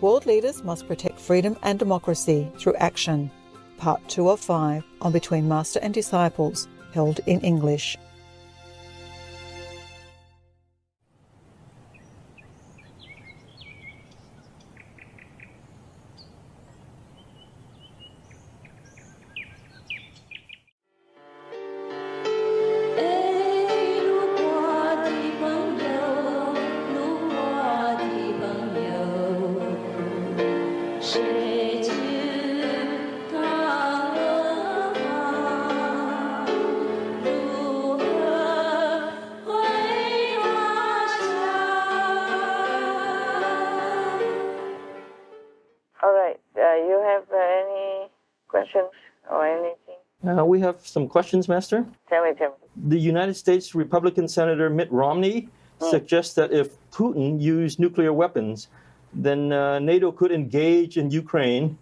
World leaders must protect freedom and democracy through action. Part 2 of 5 on Between Master and Disciples, held in English. You have any questions or anything? We have some questions, Master. Tell me. The United States Republican Senator Mitt Romney suggests that if Putin used nuclear weapons, then NATO could engage in Ukraine.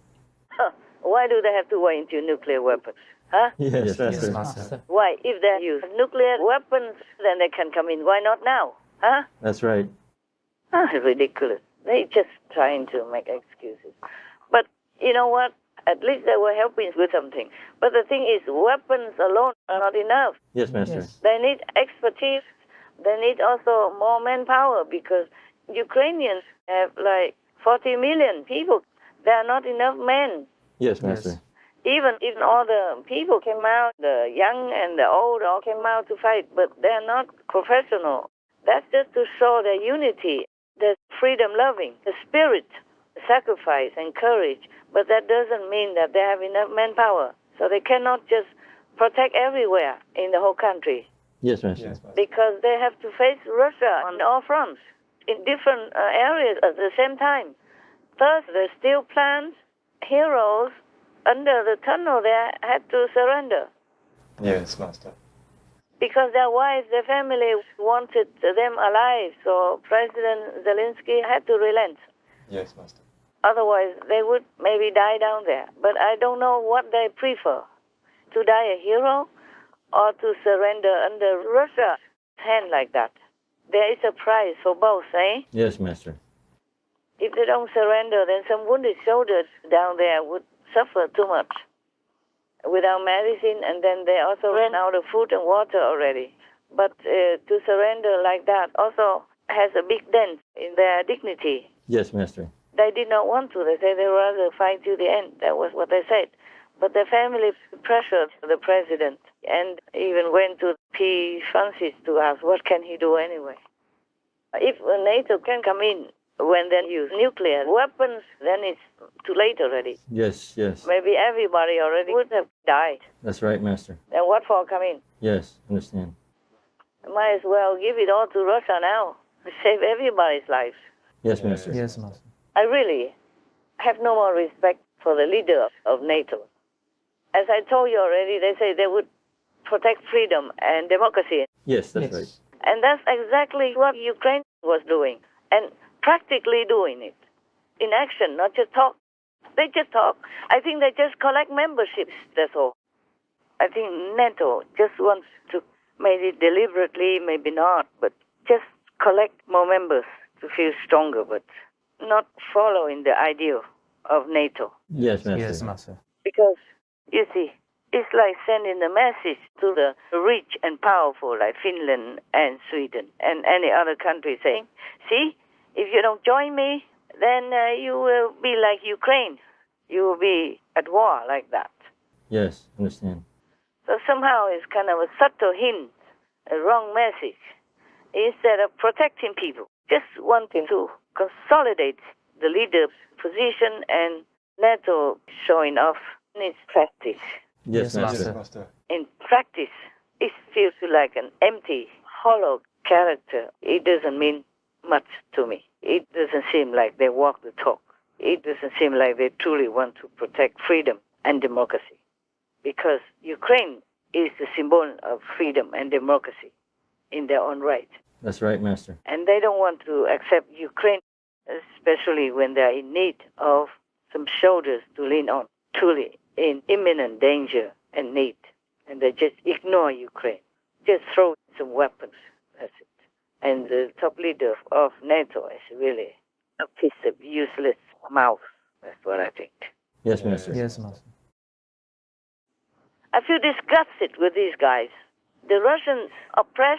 Why do they have to go into nuclear weapons? Huh? Yes, Master. Master. Why? If they use nuclear weapons, then they can come in. Why not now? Huh? That's right. Ridiculous. They just trying to make excuses. But you know what? At least they were helping with something. But the thing is, weapons alone are not enough. Yes, Master. Yes. They need expertise. They need also more manpower because Ukrainians have like 40 million people. There are not enough men. Yes, Master. Even all the people came out, the young and the old all came out to fight, but they're not professional. That's just to show their unity, their freedom-loving, the spirit, sacrifice and courage. But that doesn't mean that they have enough manpower. So they cannot just protect everywhere in the whole country. Yes, Master. Yes, Master. Because they have to face Russia on all fronts in different areas at the same time. First, the steel plants, heroes under the tunnel there had to surrender. Yes, Master. Because their wives, their family wanted them alive, so President Zelensky had to relent. Yes, Master. Otherwise, they would maybe die down there. But I don't know what they prefer, to die a hero or to surrender under Russia's hand like that. There is a price for both, eh? Yes, Master. If they don't surrender, then some wounded soldiers down there would suffer too much without medicine, and then they also ran out of food and water already. But to surrender like that also has a big dent in their dignity. Yes, Master. They did not want to. They said they'd rather fight to the end. That was what they said. But their family pressured the president and even went to P. Francis to ask, what can he do anyway? If NATO can come in when they use nuclear weapons, then it's too late already. Yes, yes. Maybe everybody already would have died. That's right, Master. Then what for come in? Yes, understand. Might as well give it all to Russia now. Save everybody's lives. Yes, Master. Yes, Master. I really have no more respect for the leader of NATO. As I told you already, they say they would protect freedom and democracy. Yes, that's Yes. right. And that's exactly what Ukraine was doing, and practically doing it. In action, not just talk. They just talk. I think they just collect memberships, that's all. I think NATO just wants to, maybe deliberately, maybe not, but just collect more members to feel stronger, but not following the ideal of NATO. Yes, Master. Yes, Master. Because, you see, it's like sending a message to the rich and powerful like Finland and Sweden and any other country saying, see, if you don't join me, then you will be like Ukraine. You will be at war like that. Yes, understand. So somehow it's kind of a subtle hint, a wrong message. Instead of protecting people, just wanting to consolidate the leader position and NATO showing off in its practice. Yes, Master. Yes, Master. In practice, it feels like an empty, hollow character. It doesn't mean much to me. It doesn't seem like they walk the talk. It doesn't seem like they truly want to protect freedom and democracy. Because Ukraine is the symbol of freedom and democracy in their own right. That's right, Master. And they don't want to accept Ukraine, especially when they are in need of some shoulders to lean on, truly in imminent danger and need. And they just ignore Ukraine. Just throw some weapons. That's it. And the top leader of NATO is really a piece of useless mouth. That's what I think. Yes, Master. Yes, Master. I feel disgusted with these guys. The Russians oppress,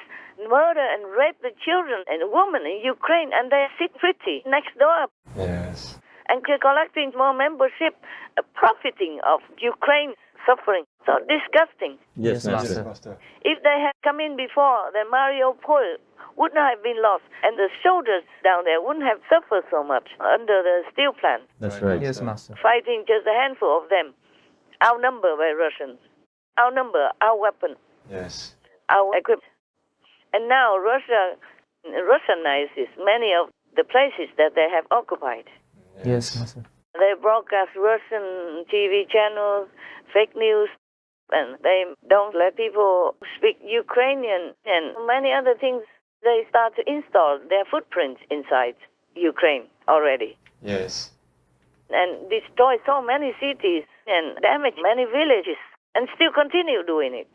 murder, and rape the children and women in Ukraine, and they sit pretty next door. Yes. And they're collecting more membership, profiting of Ukraine's suffering. So disgusting. Yes, Yes, Master. Yes, Master. If they had come in before, then Mariupol wouldn't have been lost, and the soldiers down there wouldn't have suffered so much under the steel plant, That's right. Yes, Master. fighting just a handful of them, outnumbered by Russians, outnumbered, outweaponed, Yes. out-equipped. And now Russia Russianizes many of the places that they have occupied. Yes, Master. They broadcast Russian TV channels, fake news, and they don't let people speak Ukrainian and many other things. They start to install their footprints inside Ukraine already Yes. and destroy so many cities and damage many villages and still continue doing it.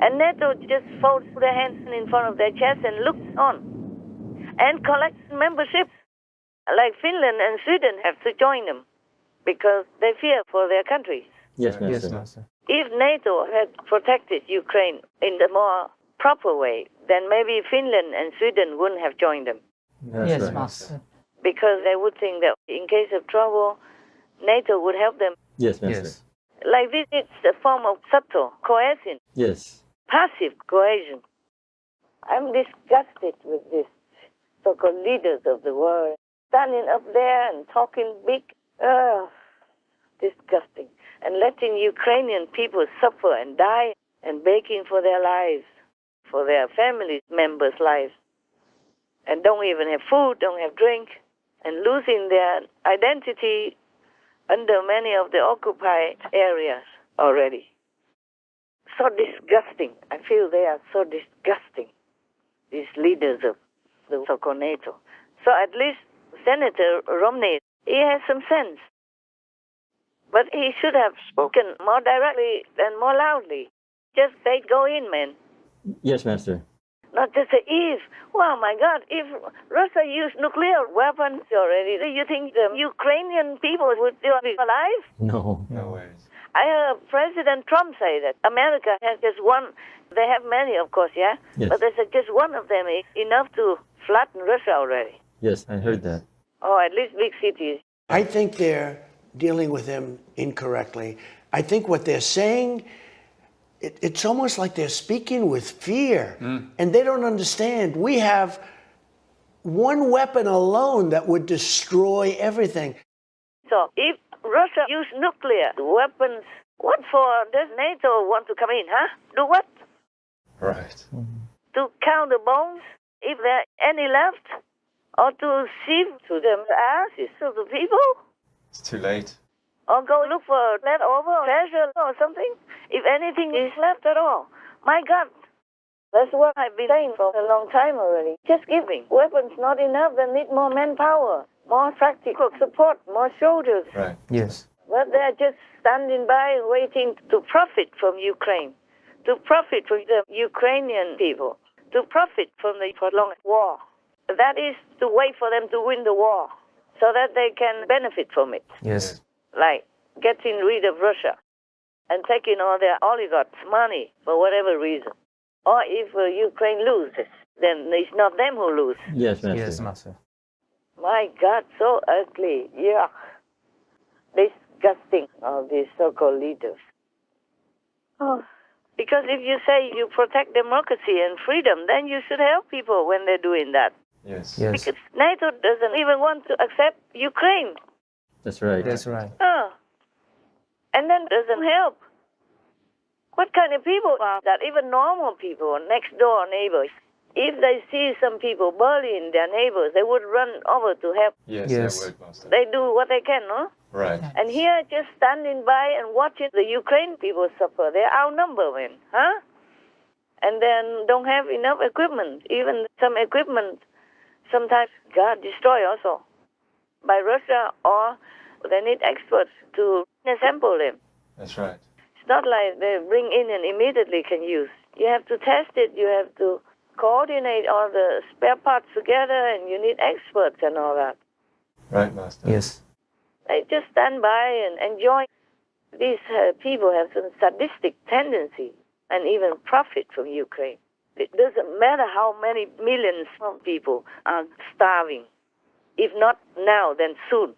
And NATO just folds their hands in front of their chest and looks on and collects memberships. Like Finland and Sweden have to join them because they fear for their countries. Yes, Master. Yes, Master. If NATO had protected Ukraine in the more proper way, then maybe Finland and Sweden wouldn't have joined them That's Yes, right. Master. because they would think that in case of trouble, NATO would help them. Yes, Master. Yes. Like this, it's a form of subtle coercion, Yes. passive coercion. I'm disgusted with this so-called leaders of the world standing up there and talking big. Disgusting. And letting Ukrainian people suffer and die and begging for their lives, for their family members' lives. And don't even have food, don't have drink, and losing their identity under many of the occupied areas already. So disgusting. I feel they are so disgusting, these leaders of the so-called NATO. So at least Senator Romney, he has some sense. But he should have spoken more directly and more loudly. Just say, go in, man. Yes, Master. Not just say, if. Wow, my God, if Russia used nuclear weapons already, do you think the Ukrainian people would still be alive? No. No ways. I heard President Trump say that America has just one. They have many, of course, yeah? Yes. But they said just one of them is enough to flatten Russia already. Yes, I heard that. Or at least big cities. I think they're dealing with him incorrectly. I think what they're saying, it's almost like they're speaking with fear. And they don't understand. We have one weapon alone that would destroy everything. So if Russia used nuclear weapons, what for does NATO want to come in, huh? Do what? Right. To count the bones, if there are any left? Or to sieve to the ashes of the people? It's too late. Or go look for leftover treasure or something? If anything is left at all. My God, that's what I've been saying for a long time already. Just giving weapons not enough, they need more manpower, more practical support, more soldiers. Right. Yes. But they're just standing by waiting to profit from Ukraine, to profit from the Ukrainian people, to profit from the prolonged war. That is to wait for them to win the war so that they can benefit from it. Yes. Like getting rid of Russia and taking all their oligarchs' money for whatever reason. Or if Ukraine loses, then it's not them who lose. Yes, Master. Yes, Master. My God, so ugly. Yeah. Disgusting, all these so-called leaders. Oh. Because if you say you protect democracy and freedom, then you should help people when they're doing that. Yes. Yes. Because NATO doesn't even want to accept Ukraine. That's right. That's right. And then doesn't help. What kind of people are that? Even normal people, next door neighbors, if they see some people bullying their neighbors, they would run over to help. Yes, Yes. that would, Master. They do what they can, no? Right. And here, just standing by and watching the Ukraine people suffer. They're outnumbered, man, huh? And then don't have enough equipment. Even some equipment sometimes got destroyed also by Russia, or they need experts to assemble them. That's right. It's not like they bring in and immediately can use. You have to test it. You have to coordinate all the spare parts together, and you need experts and all that. Right, Master. Yes. They just stand by and enjoy. These people have some sadistic tendency and even profit from Ukraine. It doesn't matter how many millions of people are starving. If not now, then soon.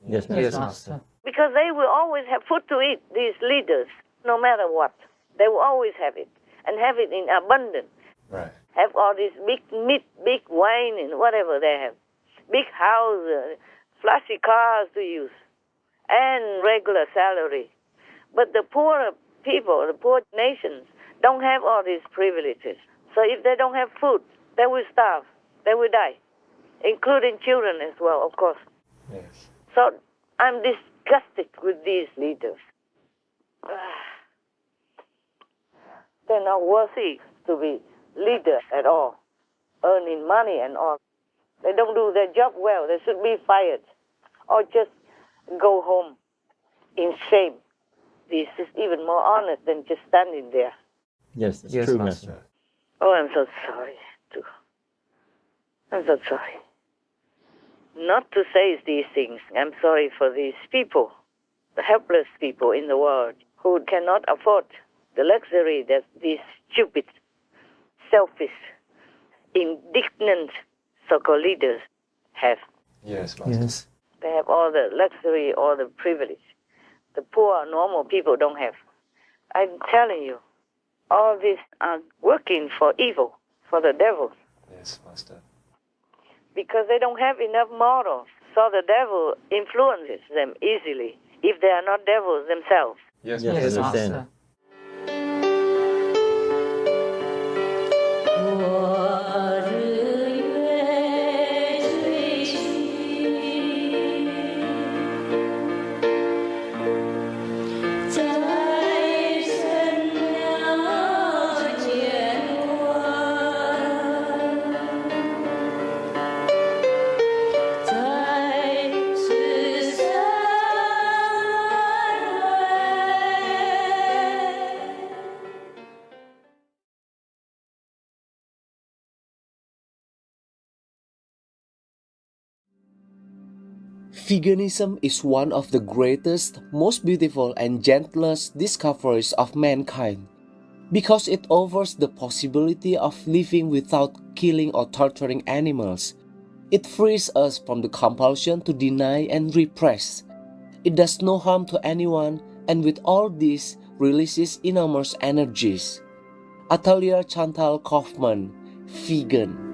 Yes, Yes, Master. Master. Because they will always have food to eat, these leaders, no matter what. They will always have it, and have it in abundance. Right. Have all this big meat, big wine, and whatever they have. Big house, flashy cars to use, and regular salary. But the poorer people, the poor nations, don't have all these privileges. So if they don't have food, they will starve. They will die, including children as well, of course. Yes. So I'm disgusted with these leaders. They're not worthy to be leaders at all, earning money and all. They don't do their job well. They should be fired or just go home in shame. This is even more honest than just standing there. Yes, that's Yes, true, Master. Master. Oh, I'm so sorry. I'm so sorry. Not to say these things. I'm sorry for these people, the helpless people in the world who cannot afford the luxury that these stupid, selfish, indignant so-called leaders have. Yes, Master. Yes. They have all the luxury, all the privilege. The poor, normal people don't have. I'm telling you, all these are working for evil, for the devil, Yes, Master. because they don't have enough morals. So the devil influences them easily if they are not devils themselves. Yes, Yes, Yes, understand. Master. 我日月追寻，在深了间断，在十三轮回。 Veganism is one of the greatest, most beautiful, and gentlest discoveries of mankind because it offers the possibility of living without killing or torturing animals. It frees us from the compulsion to deny and repress. It does no harm to anyone, and with all this, releases enormous energies. Atelier Chantal Kaufman, vegan.